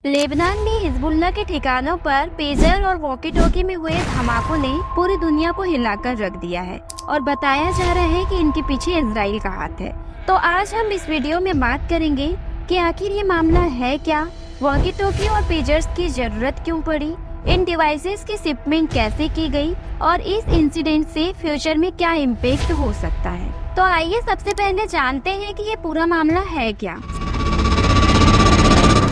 Lebanon में Hezbollah के ठिकानों पर पेजर और वॉकी टॉकी में हुए धमाकों ने पूरी दुनिया को हिलाकर रख दिया है और बताया जा रहा है कि इनके पीछे इजराइल का हाथ है। तो आज हम इस वीडियो में बात करेंगे कि आखिर ये मामला है क्या, वॉकी टॉकी और पेजर्स की जरूरत क्यों पड़ी, इन डिवाइसेस की शिपमेंट कैसे की गई और इस इंसिडेंट से फ्यूचर में क्या इम्पैक्ट हो सकता है। तो आइए सबसे पहले जानते हैं कि ये पूरा मामला है क्या।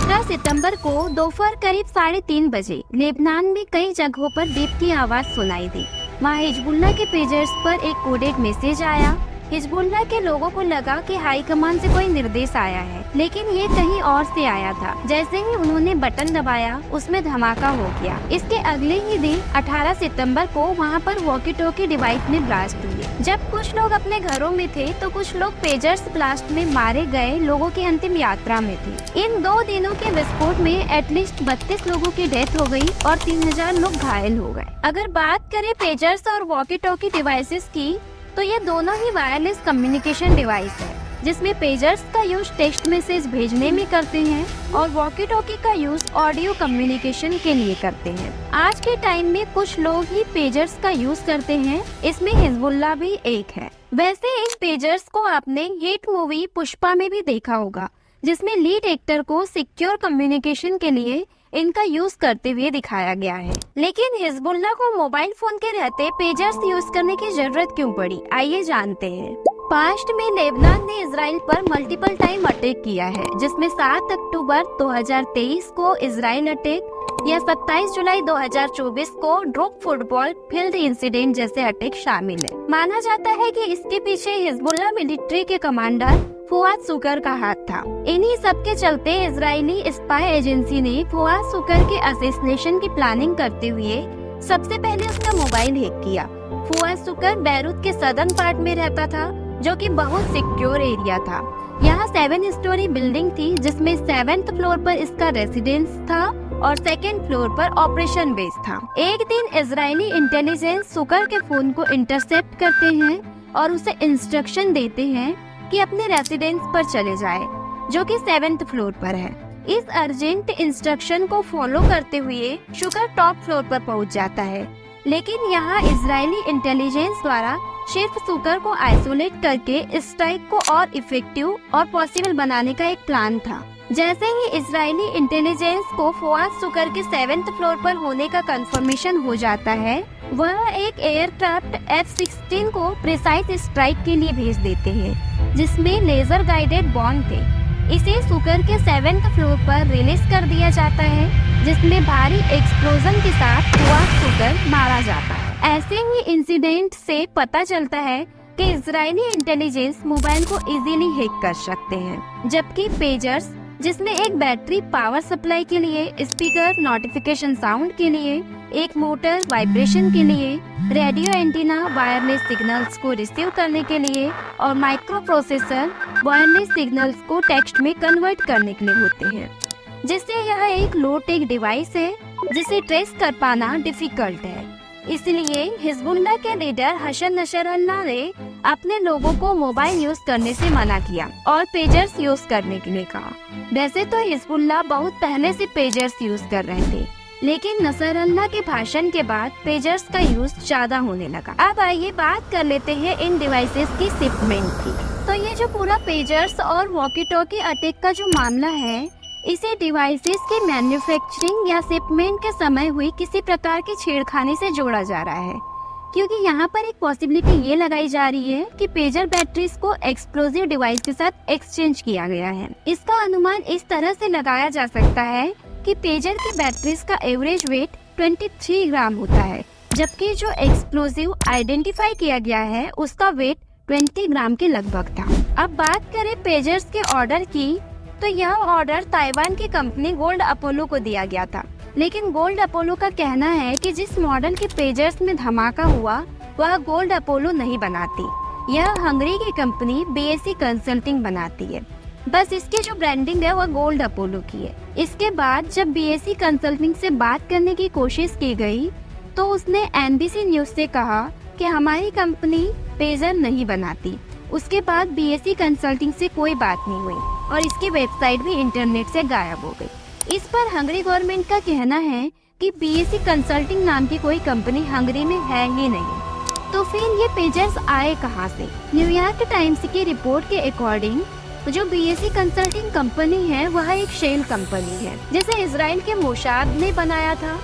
15 सितंबर को दोपहर करीब 3:30 बजे लेबनान में कई जगहों पर बीप की आवाज सुनाई दी। वहाँ हिजबुल्लाह के पेजर्स पर एक कोडेड मैसेज आया। हिजबुल्लाह के लोगों को लगा कि हाई कमान से कोई निर्देश आया है, लेकिन ये कहीं और से आया था। जैसे ही उन्होंने बटन दबाया, उसमें धमाका हो गया। इसके अगले ही दिन 18 सितंबर को वहाँ पर वॉकी टॉकी डिवाइस में ब्लास्ट हुए। जब कुछ लोग अपने घरों में थे तो कुछ लोग पेजर्स ब्लास्ट में मारे गए लोगों की अंतिम यात्रा में थे। इन 2 दिनों के विस्फोट में एटलीस्ट 32 लोगों की डेथ हो गई और 3000 लोग घायल हो गए। अगर बात करें पेजर्स और वॉकी टॉकी डिवाइसेस की, तो ये दोनों ही वायरलेस कम्युनिकेशन डिवाइस है, जिसमें पेजर्स का यूज टेक्स्ट मैसेज भेजने में करते हैं और वॉकी टॉकी का यूज ऑडियो कम्युनिकेशन के लिए करते हैं। आज के टाइम में कुछ लोग ही पेजर्स का यूज करते हैं, इसमें हिजबुल्लाह भी एक है। वैसे इन पेजर्स को आपने हिट मूवी पुष्पा में भी देखा होगा, जिसमें लीड एक्टर को सिक्योर कम्युनिकेशन के लिए इनका यूज करते हुए दिखाया गया है। लेकिन हिजबुल्लाह को मोबाइल फोन के रहते पेजर्स यूज करने की जरूरत क्यों पड़ी, आइए जानते हैं। पास्ट में लेबनान ने इजराइल पर मल्टीपल टाइम अटैक किया है, जिसमें 7 अक्टूबर 2023 को इजराइल अटैक या 27 जुलाई 2024 को ड्रोप फुटबॉल फील्ड इंसिडेंट जैसे अटैक शामिल है। माना जाता है कि इसके पीछे हिजबुल्लाह मिलिट्री के कमांडर फुआद शुकर का हाथ था। इन्हीं सब के चलते इजरायली स्पाई एजेंसी ने फुआद शुकर के असैसिनेशन की प्लानिंग करते हुए सबसे पहले उसका मोबाइल हैक किया। फुआद शुकर बैरूत के सदर्न पार्ट में रहता था, जो कि बहुत सिक्योर एरिया था। यहाँ 7 स्टोरी बिल्डिंग थी, जिसमें 7th फ्लोर पर इसका रेसिडेंस था और 2nd फ्लोर पर ऑपरेशन बेस था। एक दिन इजरायली इंटेलिजेंस शुकर के फोन को इंटरसेप्ट करते हैं और उसे इंस्ट्रक्शन देते हैं कि अपने रेसिडेंस पर चले जाए, जो कि 7th फ्लोर पर है। इस अर्जेंट इंस्ट्रक्शन को फॉलो करते हुए शुकर टॉप फ्लोर पर पहुंच जाता है, लेकिन यहाँ इजरायली इंटेलिजेंस द्वारा सिर्फ शुकर को आइसोलेट करके स्ट्राइक को और इफेक्टिव और पॉसिबल बनाने का एक प्लान था। जैसे ही इजरायली इंटेलिजेंस को फुआद शुकर के 7th फ्लोर पर होने का कंफर्मेशन हो जाता है, वह एक एयरक्राफ्ट F-16 को प्रिसाइज स्ट्राइक के लिए भेज देते हैं, जिसमें लेजर गाइडेड बॉम्ब थे। इसे शुकर के 7th फ्लोर पर रिलीज कर दिया जाता है, जिसमें भारी एक्सप्लोजन के साथ फुआद शुकर मारा जाता है। ऐसे ही इंसिडेंट से पता चलता है कि इजरायली इंटेलिजेंस मोबाइल को इजीली हैक कर सकते हैं, जबकि पेजर्स, जिसमें एक बैटरी पावर सप्लाई के लिए, स्पीकर नोटिफिकेशन साउंड के लिए, एक मोटर वाइब्रेशन के लिए, रेडियो एंटीना वायरलेस सिग्नल्स को रिसीव करने के लिए और माइक्रो प्रोसेसर वायरलेस सिग्नल्स को टेक्स्ट में कन्वर्ट करने के लिए होते हैं, जिससे यह एक लो टेक डिवाइस है जिसे ट्रेस कर पाना डिफिकल्ट है। इसलिए हिजबुल्लाह के लीडर हसन नसरल्लाह ने अपने लोगों को मोबाइल यूज करने से मना किया और पेजर्स यूज करने के लिए कहा। वैसे तो हिजबुल्लाह बहुत पहले से पेजर्स यूज कर रहे थे, लेकिन नसरल्लाह के भाषण के बाद पेजर्स का यूज ज्यादा होने लगा। अब आइए बात कर लेते हैं इन डिवाइसेस की शिपमेंट की। तो ये जो पूरा पेजर्स और वॉकी टॉकी अटैक का जो मामला है, इसे डिवाइसेस के मैन्युफैक्चरिंग या शिपमेंट के समय हुई किसी प्रकार की छेड़खानी से जोड़ा जा रहा है, क्योंकि यहाँ पर एक पॉसिबिलिटी ये लगाई जा रही है कि पेजर बैटरीज को एक्सप्लोजिव डिवाइस के साथ एक्सचेंज किया गया है। इसका अनुमान इस तरह से लगाया जा सकता है कि पेजर की बैटरीज का एवरेज वेट 23 ग्राम होता है, जबकि जो एक्सप्लोजिव आइडेंटिफाई किया गया है उसका वेट 20 ग्राम के लगभग था। अब बात करें पेजर्स के ऑर्डर की, तो यह ऑर्डर ताइवान की कंपनी गोल्ड अपोलो को दिया गया था, लेकिन गोल्ड अपोलो का कहना है कि जिस मॉडल के पेजर्स में धमाका हुआ वह गोल्ड अपोलो नहीं बनाती, यह हंगरी की कंपनी BAC कंसल्टिंग बनाती है। बस इसकी जो ब्रांडिंग है वह गोल्ड अपोलो की है। इसके बाद जब BAC कंसल्टिंग से बात करने की कोशिश की गई, तो उसने NBC न्यूज से कहा कि हमारी कंपनी पेजर नहीं बनाती। उसके बाद BAC कंसल्टिंग से कोई बात नहीं हुई और इसकी वेबसाइट भी इंटरनेट से गायब हो गई। इस पर हंगरी गवर्नमेंट का कहना है कि बीएससी कंसल्टिंग नाम की कोई कंपनी हंगरी में है ही नहीं। तो फिर ये पेजर्स आए कहाँ से? न्यूयॉर्क टाइम्स की रिपोर्ट के अकॉर्डिंग जो बीएससी कंसल्टिंग कंपनी है वह एक शेल कंपनी है, जिसे इजराइल के मोसाद ने बनाया था।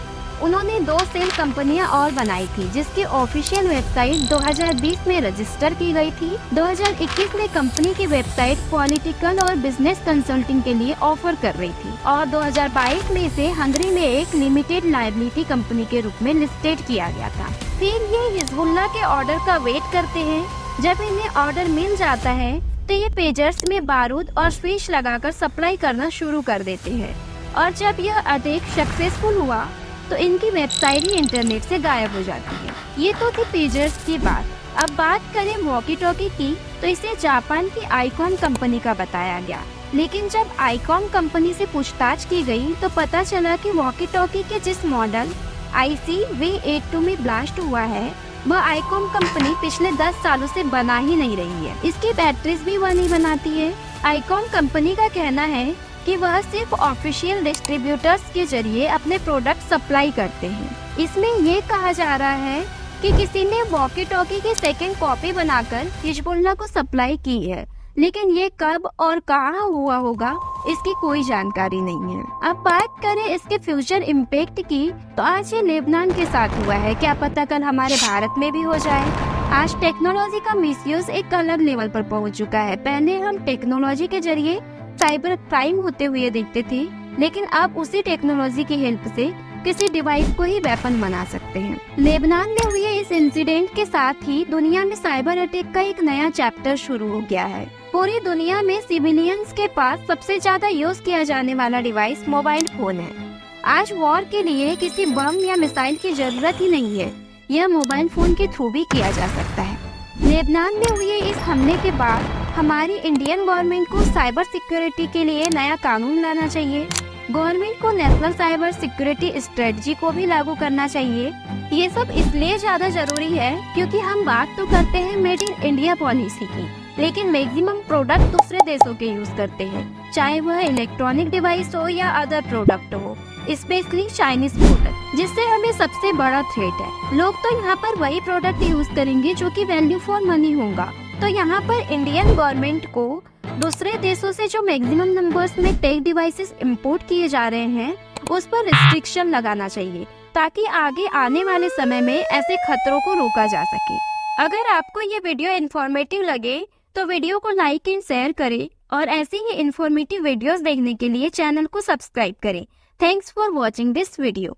उन्होंने 2 सेल कंपनियां और बनाई थी, जिसकी ऑफिशियल वेबसाइट 2020 में रजिस्टर की गई थी। 2021 में कंपनी की वेबसाइट पॉलिटिकल और बिजनेस कंसल्टिंग के लिए ऑफर कर रही थी और 2022 में इसे हंगरी में एक लिमिटेड लायबिलिटी कंपनी के रूप में लिस्टेड किया गया था। फिर ये हिजबुल्लाह के ऑर्डर का वेट करते हैं। जब इन्हें ऑर्डर मिल जाता है तो ये पेजर्स में बारूद और स्विच लगाकर सप्लाई करना शुरू कर देते हैं और जब यह अटैक सक्सेसफुल हुआ तो इनकी वेबसाइट ही इंटरनेट से गायब हो जाती है। ये तो थी पेजर्स की बात। अब बात करें वॉकी टॉकी की, तो इसे जापान की आईकॉन कंपनी का बताया गया। लेकिन जब आईकॉन कंपनी से पूछताछ की गई तो पता चला कि वॉकी टॉकी के जिस मॉडल IC-V82 में ब्लास्ट हुआ है वह आईकॉन कंपनी पिछले 10 सालों से बना ही नहीं रही है। इसकी बैटरीज भी वह नहीं बनाती है। आईकॉन कंपनी का कहना है कि वह सिर्फ ऑफिशियल डिस्ट्रीब्यूटर्स के जरिए अपने प्रोडक्ट सप्लाई करते हैं। इसमें ये कहा जा रहा है कि किसी ने वॉकी टॉकी की सेकेंड कॉपी बनाकर हिजबुल्लाह को सप्लाई की है, लेकिन ये कब और कहाँ हुआ होगा इसकी कोई जानकारी नहीं है। अब बात करें इसके फ्यूचर इम्पैक्ट की, तो आज ये लेबनान के साथ हुआ है, क्या पता कल हमारे भारत में भी हो जाए। आज टेक्नोलॉजी का मिसयूज एक अलग लेवल पर पहुंच चुका है। पहले हम टेक्नोलॉजी के जरिए साइबर क्राइम होते हुए देखते थे, लेकिन अब उसी टेक्नोलॉजी की हेल्प से किसी डिवाइस को ही वेपन बना सकते हैं। लेबनान में हुए इस इंसिडेंट के साथ ही दुनिया में साइबर अटैक का एक नया चैप्टर शुरू हो गया है। पूरी दुनिया में सिविलियंस के पास सबसे ज्यादा यूज किया जाने वाला डिवाइस मोबाइल फोन है। आज वॉर के लिए किसी बम या मिसाइल की जरूरत ही नहीं है, यह मोबाइल फोन के थ्रू भी किया जा सकता है। लेबनान में हुए इस हमले के बाद हमारी इंडियन गवर्नमेंट को साइबर सिक्योरिटी के लिए नया कानून लाना चाहिए। गवर्नमेंट को नेशनल साइबर सिक्योरिटी स्ट्रेटजी को भी लागू करना चाहिए। ये सब इसलिए ज्यादा जरूरी है क्योंकि हम बात तो करते हैं मेड इन इंडिया पॉलिसी की, लेकिन मैक्सिमम प्रोडक्ट दूसरे देशों के यूज करते हैं, चाहे वह इलेक्ट्रॉनिक डिवाइस हो या अदर प्रोडक्ट हो, स्पेशली चाइनीज प्रोडक्ट, जिससे हमें सबसे बड़ा थ्रेट है। लोग तो यहाँ पर वही प्रोडक्ट यूज करेंगे जो कि वैल्यू फॉर मनी होगा। तो यहाँ पर इंडियन गवर्नमेंट को दूसरे देशों से जो मैक्सिमम नंबर्स में टेक डिवाइसेस इंपोर्ट किए जा रहे हैं उस पर रिस्ट्रिक्शन लगाना चाहिए, ताकि आगे आने वाले समय में ऐसे खतरों को रोका जा सके। अगर आपको ये वीडियो इन्फॉर्मेटिव लगे तो वीडियो को लाइक एंड शेयर करें और ऐसे ही इन्फॉर्मेटिव वीडियोस देखने के लिए चैनल को सब्सक्राइब करें। Thanks for watching this video.